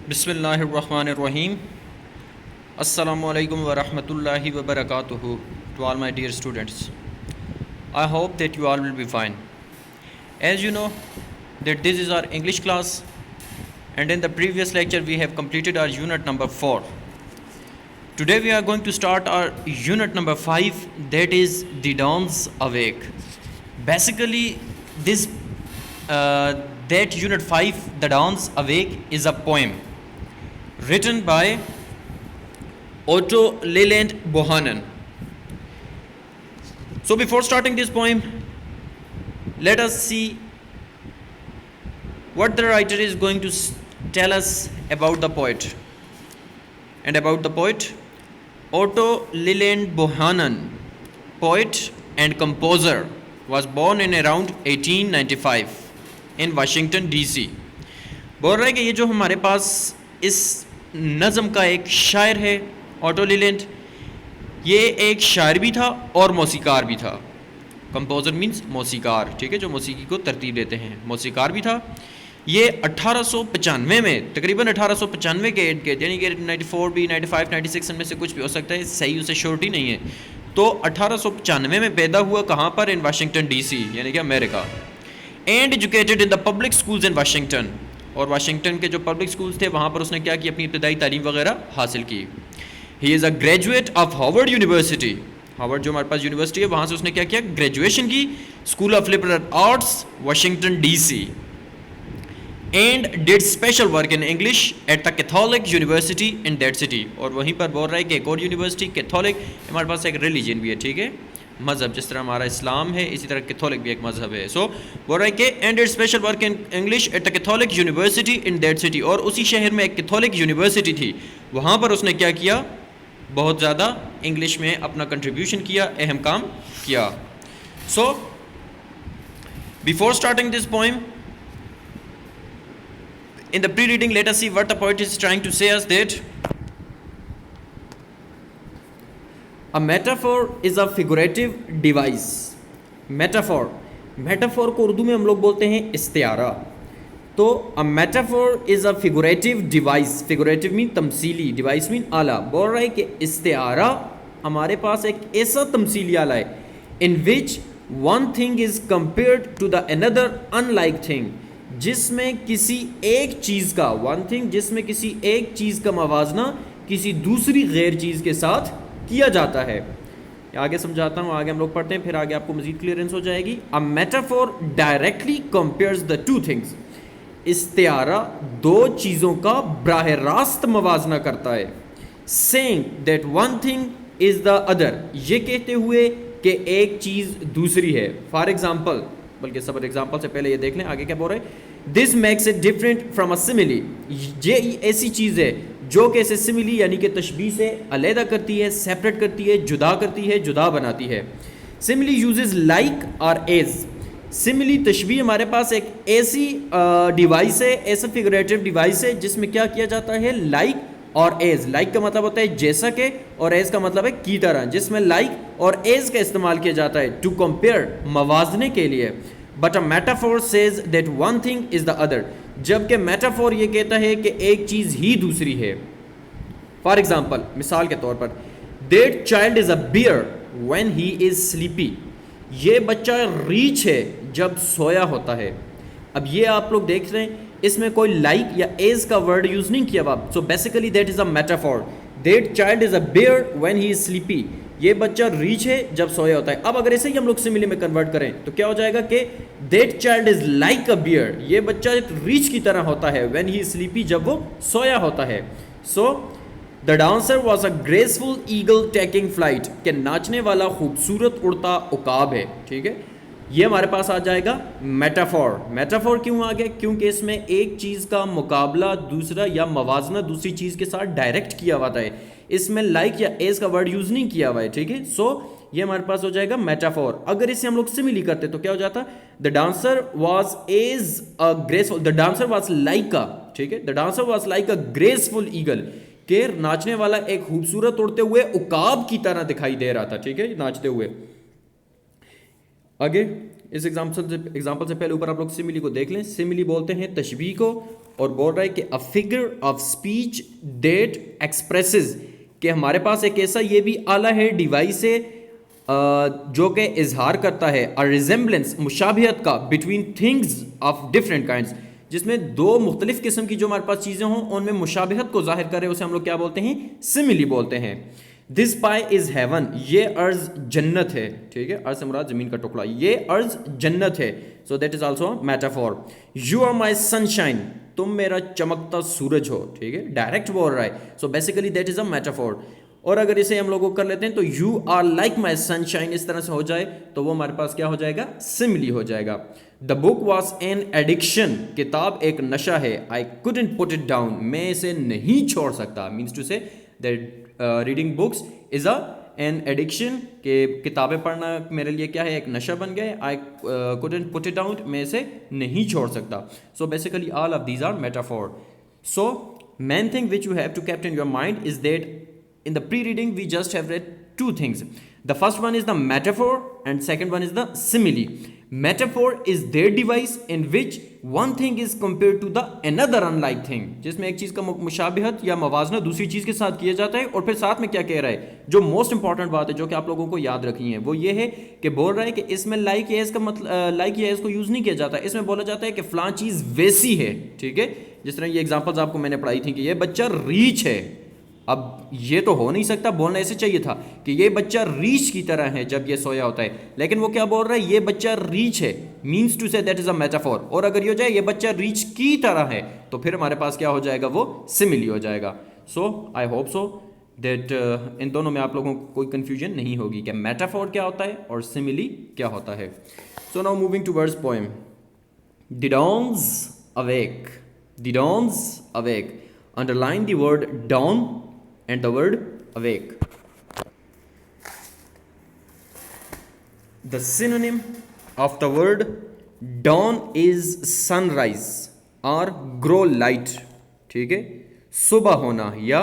Bismillahirrahmanirrahim. Assalamu alaikum wa rahmatullahi wa barakatuhu to all my dear students. I hope that you all will be fine. As you know that this is our English class, and in the previous lecture we have completed our unit number 4. Today we are going to start our unit number 5, that is The Dawns Awake. Basically this that unit 5, The Dawns Awake, is a poem written by Otto Leland Bohannon. So before starting this poem, let us see what the writer is going to tell us about the poet. And about the poet, Otto Leland Bohannon, poet and composer, was born in around 1895 in Washington DC. बोल रहा है कि ये जो हमारे पास इस नज़म का एक शायर है ऑटो लीलैंड, ये एक शायर भी था और मौसीकार भी था. कंपोज़र मीन्स मौसीकार, ठीक है, जो मौसीकी को तरतीब देते हैं, मौसीकार भी था. ये 1895 में, तकरीबन 1895 के एंड के, यानी कि 94 भी 95 96 में से कुछ भी हो सकता है, सही उसे श्योरिटी नहीं है. तो 1895 में पैदा हुआ, कहाँ पर? इन वाशिंगटन DC, यानी कि America. And educated in the public schools in Washington, और वाशिंगटन के जो पब्लिक स्कूल्स थे वहाँ पर उसने क्या की, अपनी इब्तदाई तालीम वगैरह हासिल की. He is a graduate of Harvard university. Harvard जो हमारे पास यूनिवर्सिटी है, वहाँ से उसने क्या किया, ग्रेजुएशन की. School of liberal arts, Washington DC. And did special work in English at the Catholic university in that city. और वहीं पर बोल रहा है कि एक और यूनिवर्सिटी, कैथोलिक, हमारे पास एक रिलीजन भी है, ठीक है, मज़हब. जिस तरह हमारा इस्लाम है, इसी तरह कैथोलिक भी एक मज़हब है. सो बोल रहा है कि and did special work in English at the Catholic university in that city. और उसी शहर में एक कैथोलिक यूनिवर्सिटी थी, वहाँ पर उसने क्या किया, बहुत ज़्यादा इंग्लिश में अपना कंट्रीब्यूशन किया, अहम काम किया. So before starting this poem, in the pre-reading, let us see what the poet is trying to say us, that a metaphor is a figurative device. metaphor को उर्दू में हम लोग बोलते हैं इस्तिआरा. तो a metaphor is a figurative device. figurative mean तमसीली, device mean आला. बोल रहा है कि इस्तिआरा हमारे पास एक ऐसा तमसीली आला है in which one thing is compared to the another unlike thing, जिसमें किसी एक चीज़ का, वन थिंग, जिसमें किसी एक चीज़ का मवाजना किसी दूसरी गैर चीज़ के साथ किया जाता है. आगे समझाता हूँ, आगे हम लोग पढ़ते हैं, फिर आगे आपको मज़ीद क्लियरेंस हो जाएगी. A metaphor directly compares the two things. इस्तिआरा दो चीज़ों का बराह रास्त मवाजना करता है. Saying that one thing is the other, ये कहते हुए कि एक चीज़ दूसरी है. फॉर एग्जाम्पल, बल्कि सब एग्जाम्पल से पहले ये देख लें आगे क्या बोल रहे हैं. This makes it different from a simile. ये ऐसी चीज़ है जो कि इसे सिमिली यानी कि तशबीह से अलहदा करती है, सेपरेट करती है, जुदा करती है, जुदा बनाती है. सिमिली यूजेस लाइक और एज. सिमिली तशबीह हमारे पास एक ऐसी डिवाइस है, ऐसा फिगरेटिव डिवाइस है जिसमें क्या किया जाता है, लाइक और एज. लाइक का मतलब होता है जैसा के, और एज का मतलब है की तरह, जिसमें लाइक और एज का इस्तेमाल किया जाता है टू कंपेयर, मवाजने के लिए. But a metaphor says that one thing is the other, जबकि मेटाफोर ये कहता है कि एक चीज़ ही दूसरी है. फॉर एग्जाम्पल, मिसाल के तौर पर, that child is a bear when he is sleepy. ये बच्चा रीछ है जब सोया होता है. अब ये आप लोग देख रहे हैं, इसमें कोई लाइक या एज का वर्ड यूज नहीं किया हुआ. So basically that is a metaphor. That child is a bear when he is sleepy. ये बच्चा रीच है जब सोया होता है. अब अगर इसे ही हम लोग सिमिली में कन्वर्ट करें तो क्या हो जाएगा कि that child is like a bear. ये बच्चा एक रीच की तरह होता है व्हेन ही इज स्लीपी, जब वो सोया होता है. So the dancer was a graceful eagle taking flight, के नाचने वाला खूबसूरत उड़ता उकाब है. ठीक है, ये हमारे पास आ जाएगा मेटाफोर. मेटाफोर क्यों आ गया? क्योंकि इसमें एक चीज़ का मुकाबला दूसरा या मवाजना दूसरी चीज़ के साथ डायरेक्ट किया हुआ है. इसमें लाइक या एज का वर्ड यूज़ नहीं किया हुआ है. ठीक है, सो ये हमारे पास हो जाएगा मेटाफोर. अगर इसे हम लोग सिमिली करते तो क्या हो जाता? The dancer was as a graceful, the dancer was like a, ठीक है, the dancer was like a graceful eagle, के नाचने वाला एक खूबसूरत उड़ते हुए उकाब की तरह दिखाई दे रहा था. ठीक है, नाचते हुए. आगे, इस एग्जाम्पल से पहले ऊपर आप लोग सिमिली को देख लें। सिमिली बोलते हैं तशबीह को, और बोल रहा है कि a figure of speech that expresses, कि हमारे पास एक ऐसा ये भी आला है, डिवाइस है, जो कि इजहार करता है अ रिजेम्बलेंस, मुशाबिहत का, between things of different kinds, जिसमें दो मुख्तलिफ किस्म की जो हमारे पास चीज़ें हों उनमें मुशाबिहत को जाहिर करे, उसे हम लोग क्या बोलते हैं? सिमिली बोलते हैं। दिस पाई इज हेवन, ये अर्ज जन्नत है, ठीक है, अर्ज से मुराद जमीन का टुकड़ा, ये अर्ज जन्नत है, so that is also metaphor. You are my sunshine, तुम मेरा चमकता सूरज हो, ठीक है, डायरेक्ट बोल रहा है, so basically that is a metaphor. और अगर इसे हम लोग कर लेते हैं तो you are like my sunshine, इस तरह से हो जाए तो वो हमारे पास क्या हो जाएगा? सिमिली हो जाएगा। The book was an addiction, किताब एक नशा है, I couldn't put it down, मैं इसे नहीं छोड़ सकता, means to say that reading books is a an addiction, के किताबें पढ़ना मेरे लिए क्या है? एक नशा बन गया है। I couldn't put it down, मैं इसे नहीं छोड़ सकता। So basically all of these are metaphor. So main thing which you have to keep in your mind is that in the pre-reading we just have read two things. The first one is the metaphor and second one is the simile. Metaphor is their device in which one thing is compared to the another unlike thing, जिसमें एक चीज़ का मुशाबिहत या मवाजना दूसरी चीज़ के साथ किया जाता है। और फिर साथ में क्या कह रहा है, जो मोस्ट इंपॉर्टेंट बात है जो कि आप लोगों को याद रखनी है, वो ये है कि बोल रहा है कि इसमें लाइक या इसका मतलब लाइक या इसको यूज़ नहीं किया जाता, इसमें बोला जाता है कि फ़लाँ चीज़ वैसी है, ठीक है। जिस तरह ये एग्जाम्पल्स आपको मैंने पढ़ाई थी कि ये बच्चा रीच है, अब ये तो हो नहीं सकता, बोलना ऐसे चाहिए था कि ये बच्चा रीच की तरह है जब ये सोया होता है, लेकिन वो क्या बोल रहा है? ये बच्चा रीच है, means to say that is a metaphor. और अगर ये हो जाए ये बच्चा रीच की तरह है, तो फिर हमारे पास क्या हो जाएगा? वो सिमिली हो जाएगा। सो I hope so that in दोनों में आप लोगों को कोई कन्फ्यूजन नहीं होगी कि मेटाफोर क्या होता है और सिमिली क्या होता है। So now moving towards poem. The dawns awake, the dawns awake, underline the word dawn and the word awake. The synonym of the word dawn is sunrise or grow light, ठीक है, सुबह होना या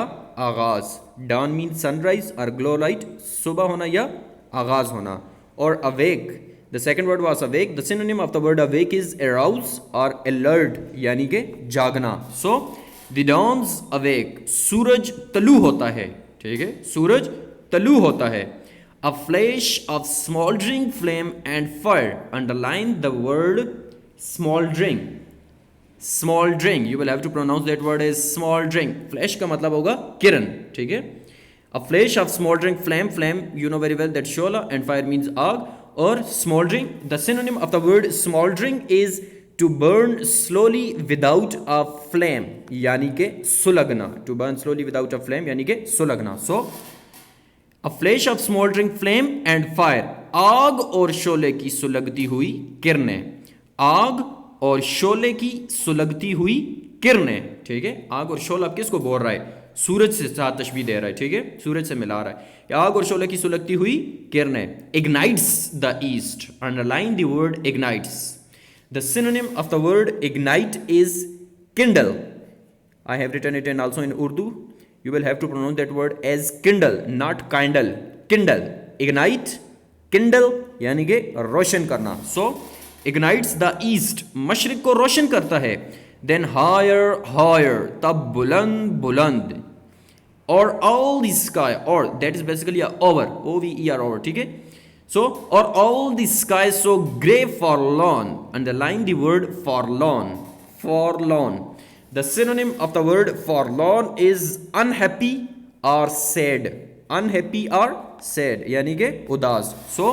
आगाज। dawn means sunrise और grow light सुबह होना या आगाज होना। और awake, the second word was awake, the synonym of the word awake is arouse or alert, यानी कि जागना। so The dawns awake, सूरज तलू होता है, ठीक है, सूरज तलू होता है। A flash of smoldering flame and fire, underline the word smoldering. Smoldering, you will have to pronounce that word as smoldering. Flash का मतलब होगा किरण, ठीक है। A flash of smoldering flame, flame you know very well that shola, and fire means आग। और smoldering, the synonym of the word smoldering is to burn slowly without a flame, यानी कि Sulagna. to burn slowly without a flame यानी कि Sulagna. so a flash of smoldering flame and fire, आग और शोले की सुलगती हुई किरणें, आग और शोले की सुलगती हुई किरणें, ठीक है। आग और शोला किसको बोल रहा है? सूरज से साथ तशबीह दे रहा है, ठीक है, सूरज से मिला रहा है। आग और शोले की सुलगती हुई किरणें। ignites the east, underline the word ignites. The synonym of the word ignite is kindle. I have written it and also in Urdu. You will have to pronounce that word as kindle, not kindle. Kindle. Ignite, kindle यानी कि रोशन करना। So ignites the east, मशरिक को रोशन करता है। Then higher, higher, तब बुलंद बुलंद। Or all the sky, or that is basically a over, over, over, ठीक है। So, or all the sky so grey forlorn, underline the word forlorn, forlorn. The synonym of the word forlorn is unhappy or sad, unhappy or sad यानी कि उदास। So,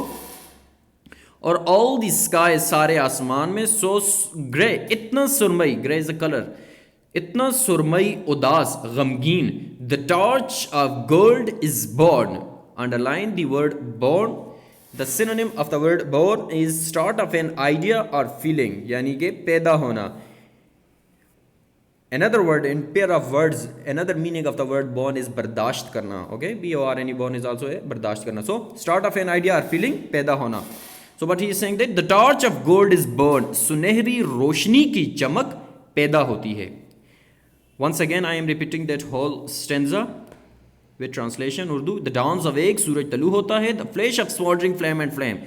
और all the sky सारे आसमान में so grey, इतना सुरमई, grey is a color, इतना सुरमई उदास गमगीन। The torch of gold is born, underline the word born. The synonym of the word born is start of an idea or feeling, यानी कि पैदा होना। Another word in pair of words, another meaning of the word born is बर्दाश्त करना, okay, born born is also a बर्दाश्त करना। So start of an idea or feeling, पैदा होना। So what he is saying that the torch of gold is born, सुनहरी रोशनी की चमक पैदा होती है। Once again I am repeating that whole stanza with translation Urdu. The dawns awake, सूरज तलू होता है। The flash of smoldering flame and flame,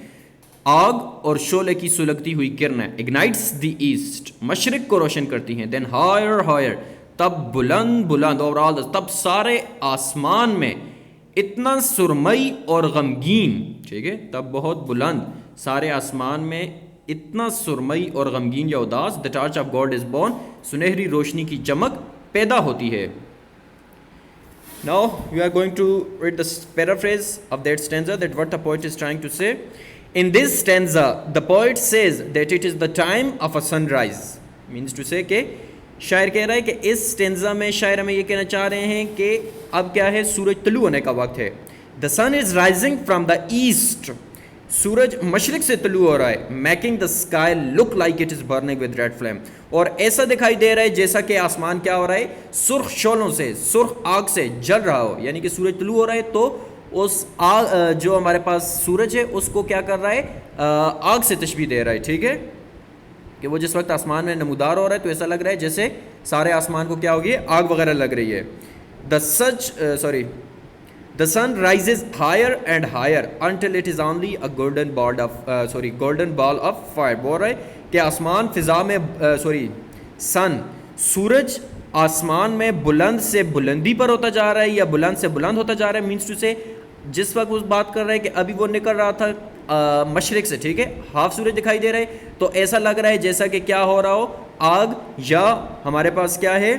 आग और शोले की सुलगती हुई किरणें, इग्नाइट्स द ईस्ट, मशरिक को रोशन करती हैं, देन हायर हायर, तब बुलंद बुलंद, ओवरऑल तब सारे आसमान में इतना सुरमई और गमगीन, ठीक है, तब बहुत बुलंद सारे आसमान में इतना सुरमई और गमगीन या उदास, the torch of God is born, सुनहरी रोशनी की चमक पैदा होती है. Now we are going to read the paraphrase of that stanza, that what the poet is trying to say. In this stanza, the poet says that it is the time of a sunrise. Means to say कि शायर कह रहा है कि इस stanza में शायर हमें ये कहना चाह रहे हैं कि अब क्या है, सूरज तलू होने का वक्त है. The sun is rising from the east. सूरज मशरिक से तलू हो रहा है. Making the sky look like it is burning with red flame, और ऐसा दिखाई दे रहा है जैसा कि आसमान क्या हो रहा है, सुर्ख शोलों से, सुर्ख आग से जल रहा हो. यानी कि सूरज तलू हो रहा है तो उस आग, जो हमारे पास सूरज है उसको क्या कर रहा है, आग से तशबीह दे रहा है. ठीक है, कि वो जिस वक्त आसमान में नमूदार हो रहा है तो ऐसा लग रहा है जैसे सारे आसमान को क्या होगी, आग वगैरह लग रही है. The sun rises higher and higher until it is only a golden ball of fire. बोल रहा है कि आसमान फिजा में सूरज आसमान में बुलंद से बुलंदी पर होता जा रहा है या बुलंद से बुलंद होता जा रहा है. मीन्स टू से जिस वक्त उस बात कर रहा है कि अभी वो निकल रहा था मशरिक से, ठीक है, हाफ सूरज दिखाई दे रहा है तो ऐसा लग रहा है जैसा कि क्या हो रहा हो, आग या हमारे पास क्या है,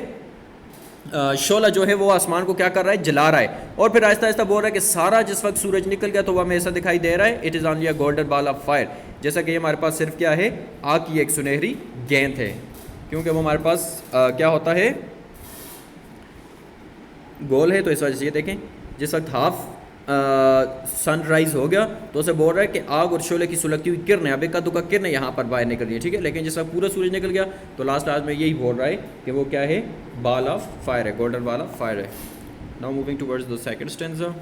शोला जो है वो आसमान को क्या कर रहा है, जला रहा है. और फिर आहिस्ता आहिस्ता बोल रहा है कि सारा जिस वक्त सूरज निकल गया तो वह हमें ऐसा दिखाई दे रहा है, it is only a golden ball of fire, जैसा कि हमारे पास सिर्फ क्या है, आग की एक सुनहरी गेंद है. क्योंकि वो हमारे पास क्या होता है, गोल है, तो इस वजह से ये देखें जिस वक्त हाफ सनराइज हो गया तो उसे बोल रहा है कि आग और शोले की सुलगती हुई किरणें, अब एक दुका किरणें यहाँ पर बाहर निकल रही है. ठीक है, लेकिन जिस वक्त पूरा सूरज निकल गया तो लास्ट में यही बोल रहा है कि वो क्या है, बॉल ऑफ फायर है, गोल्डन बॉल ऑफ फायर है. Now moving towards the second stanza.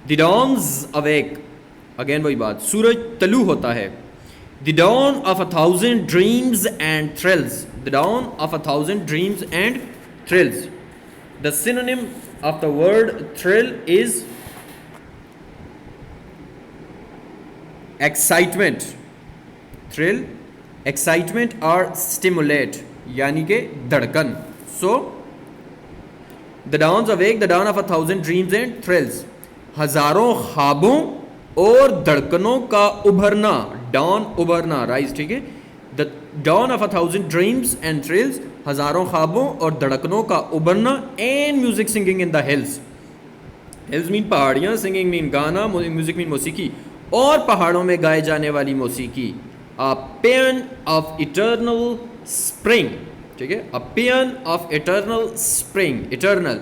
The dawns awake, again वही बात, सूरज तलू होता है. The dawn of 1,000 dreams and thrills, the dawn of 1,000 dreams and thrills. The synonym of the word thrill is excitement. Thrill, excitement or stimulate, यानी के धड़कन. So, the dawns awake, the dawn of 1,000 dreams and thrills. हजारों ख्वाबों और धड़कनों का उभरना, dawn उभरना, rise, ठीक है. The dawn of 1,000 dreams and thrills, हज़ारों ख्वाबों और धड़कनों का उभरना. And music singing in the hills, hills mean पहाड़ियाँ, सिंगिंग मीन गाना, म्यूजिक मीन मौसीकी, और पहाड़ों में गाए जाने वाली मौसीकी. A paean of eternal spring, ठीक है, a paean of eternal spring, eternal,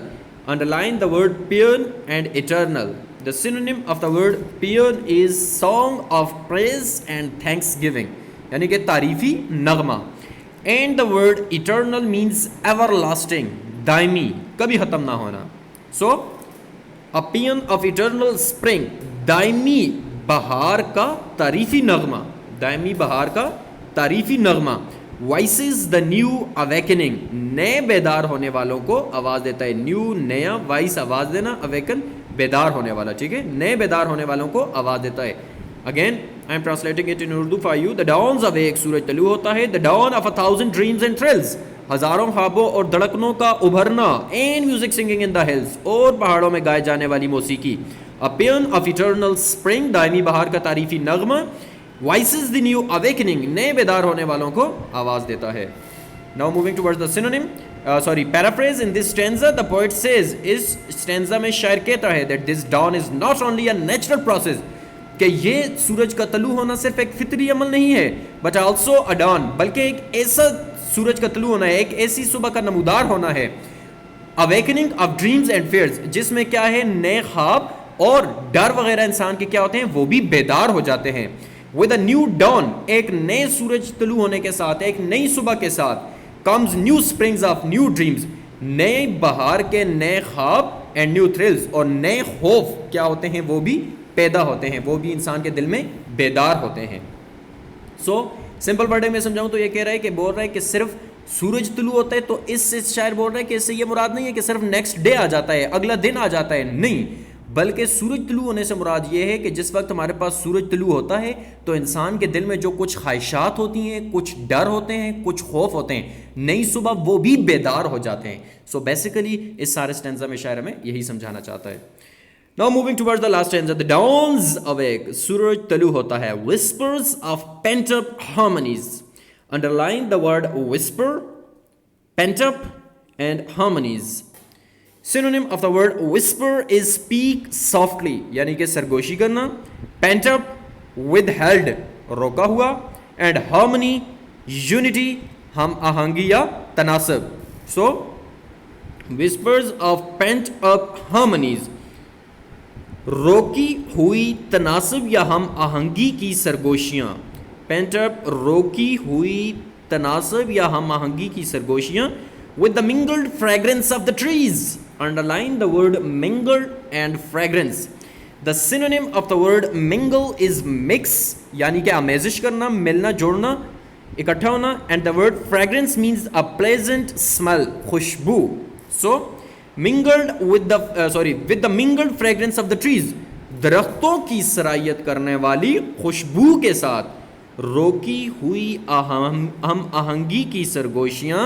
underline the word paean and eternal. The synonym of the word paean is song of praise and thanksgiving, यानी कि तारीफी नगमा. And the word eternal means ever lasting, Daimi, कभी ख़त्म ना होना. So a paean of eternal spring, दायमी बहार का तारीफी नगमा, दायमी बहार का तारीफी नगमा. वॉइसेस द न्यू अवेकनिंग, नए बेदार होने वालों को आवाज़ देता है. न्यू, नया, वॉइस आवाज़ देना, अवेकन बेदार होने वाला, ठीक है, नए बेदार होने वालों को आवाज़ देता है. Again, I am translating it in Urdu for you. The dawns awake, सूरज तलू होता है. The dawn of 1,000 dreams and thrills, हज़ारों ख्वाबों और धड़कनों का उभरना. And music singing in the hills, और पहाड़ों में गाए जाने वाली मौसीकी. A paean of eternal spring, Daimi बहार का तारीफी नगमा. Voices the new awakening, नए बेदार होने वालों को आवाज़ देता है. Now moving towards the synonym, paraphrase. In this stanza, the poet says, इस stanza में शायर कहता है that this dawn is not only a natural process, कि ये सूरज का तलू होना सिर्फ एक फितरी अमल नहीं है, बट आल्सो अ डॉन, बल्कि एक ऐसा सूरज का तलू होना है, एक ऐसी सुबह का नमूदार होना है. Awakening of dreams and fears, जिसमें क्या है, नए ख्वाब और डर वगैरह इंसान के क्या होते हैं, वो भी बेदार हो जाते हैं. विद अ न्यू डॉन, एक नए सूरज तलू होने के साथ, एक नई सुबह के साथ, comes new springs of new dreams, नए बहार के नए ख्वाब, एंड न्यू थ्रिल्स, और नए खौफ क्या होते हैं, वो भी पैदा होते हैं, वो भी इंसान के दिल में बेदार होते हैं. सो सिंपल वर्ड में समझाऊं तो ये कह रहा है कि बोल रहा है कि सिर्फ सूरज तुलू होता है तो इससे शायर बोल रहा है कि इससे ये मुराद नहीं है कि सिर्फ नेक्स्ट डे आ जाता है, अगला दिन आ जाता है, नहीं, बल्कि सूरज तुलू होने से मुराद ये है कि जिस वक्त हमारे पास सूरज तुलू होता है तो इंसान के दिल में जो कुछ ख्वाहिशात होती हैं, कुछ डर होते हैं, कुछ खौफ होते हैं, नई सुबह वो भी बेदार हो जाते हैं। सो बेसिकली इस सारे स्टेंजा में शायर हमें यही समझाना चाहता है। Now moving towards the last stanza, the dawns awake, सूरज तलू होता है, whispers of pent up harmonies. Underline the word whisper, pent up and harmonies. Synonym of the word whisper is speak softly, यानी कि सरगोशी करना, pent up withheld रोका हुआ, and harmony unity हम आहंगी या तनासब. So whispers of pent up harmonies, रोकी हुई तनासब या हम आहंगी की सरगोशियाँ. पेंट अप रोकी हुई तनासब या हम आहंगी की सरगोशियाँ. With the mingled fragrance of the trees. Underline the word mingled and fragrance. The synonym of the word mingle is mix, यानी कि आमेजिश करना, मिलना, जोड़ना, इकट्ठा होना. And the word fragrance means a pleasant smell, खुशबू. So mingled with the mingled fragrance of the trees, दरख्तों की सरायत करने वाली खुशबू के साथ रोकी हुई हम आहंगी की सरगोशियाँ,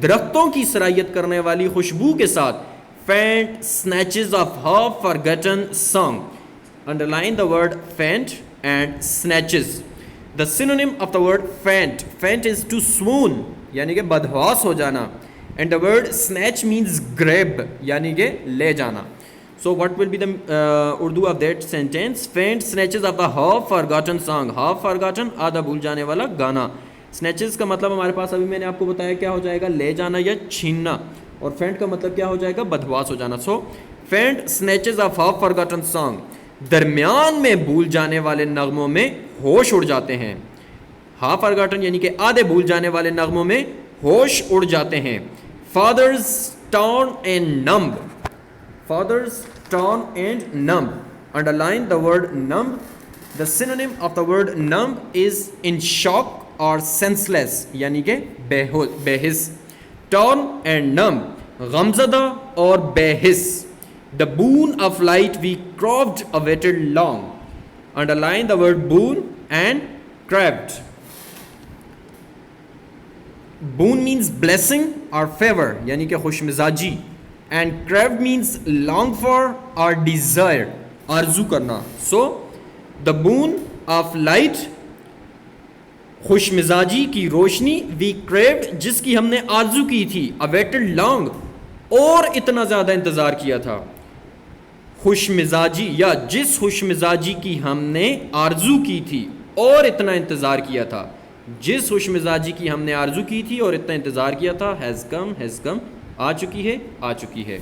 दरख्तों की सरायत करने वाली खुशबू के साथ. faint snatches of half forgotten song. Underline the word faint and snatches. The synonym of the word faint, faint is to swoon, यानी कि बदहवास हो जाना. And the word snatch means grab, यानी कि ले जाना. So what will be the Urdu of that sentence? Faint snatches of the half forgotten song. Half forgotten, आधा भूल जाने वाला गाना. Snatches का मतलब हमारे पास अभी मैंने आपको बताया क्या हो जाएगा, ले जाना या छीनना. और faint का मतलब क्या हो जाएगा, बदहवास हो जाना. So faint snatches of half forgotten song, दरमियान में भूल जाने वाले नगमों में होश उड़ जाते हैं. half forgotten यानी कि आधे भूल जाने वाले नगमों में होश उड़ जाते हैं. Fathers torn and numb. Fathers torn and numb. Underline the word numb. The synonym of the word numb is in shock or senseless, यानी कि बेहिस. Torn and numb, गमज़दा और बेहिस. The boon of light we craved awaited long. Underline the word boon and craved. Boon means blessing or favor, यानी कि खुश मिजाजी. And craved means long for or desire, आरजू करना. So the boon of light, खुश मिजाजी की रोशनी, we craved, जिसकी हमने आरजू की थी, awaited long, और इतना ज़्यादा इंतज़ार किया था. खुश मिजाजी या जिस खुश मिजाजी की हमने आरजू की थी और इतना इंतज़ार किया था, जिस खुश मिजाजी की हमने आरजू की थी और इतना इंतज़ार किया था, हैज़ कम, आ चुकी है.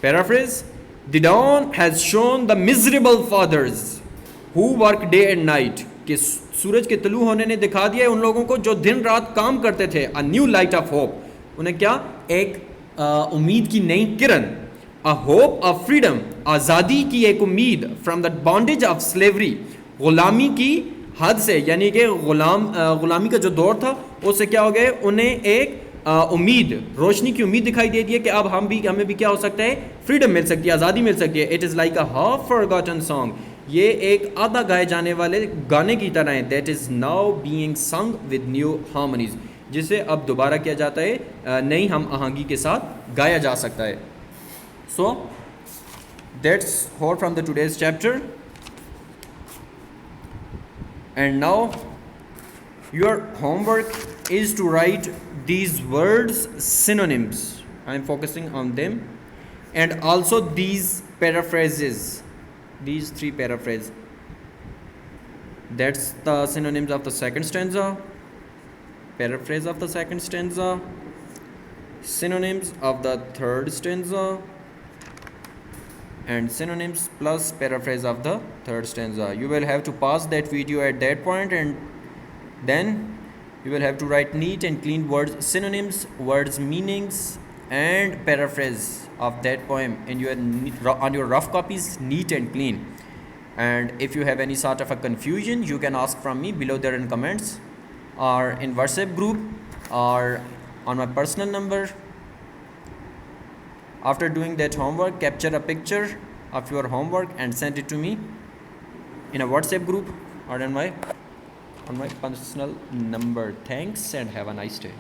Paraphrase. The dawn has shone the miserable fathers who work day and night. कि सूरज के तलू होने ने दिखा दिया है उन लोगों को जो दिन रात काम करते थे. A new light of hope. उन्हें क्या, एक उम्मीद की नई किरण. अ होप ऑफ फ्रीडम, आज़ादी की एक उम्मीद. From the bondage of slavery, गुलामी की हद से, यानी कि गुलामी का जो दौर था उससे क्या हो गए, उन्हें एक उम्मीद, रोशनी की उम्मीद दिखाई दे दी है कि अब हमें भी क्या हो सकता है, फ्रीडम मिल सकती है, आज़ादी मिल सकती है. It is like a half forgotten song. ये एक आधा गाए जाने वाले गाने की तरह है. दैट इज़ नाउ बीइंग संग विद न्यू हार्मनीज, जिसे अब दोबारा किया जाता है, नई हम आहंगी के साथ गाया जा सकता है. So that's all from the today's chapter. And now your homework is to write these words synonyms. I am focusing on them, and also these paraphrases, these 3 paraphrases. That's the synonyms of the second stanza, paraphrase of the second stanza, synonyms of the third stanza, and synonyms plus paraphrase of the third stanza. You will have to pause that video at that point, and then you will have to write neat and clean words, synonyms, words meanings, and paraphrase of that poem on your rough copies, neat and clean. And if you have any sort of a confusion, you can ask from me below there in comments, or in WhatsApp group, or on my personal number. After doing that homework, capture a picture of your homework and send it to me in a WhatsApp group or on my personal number. Thanks and have a nice day.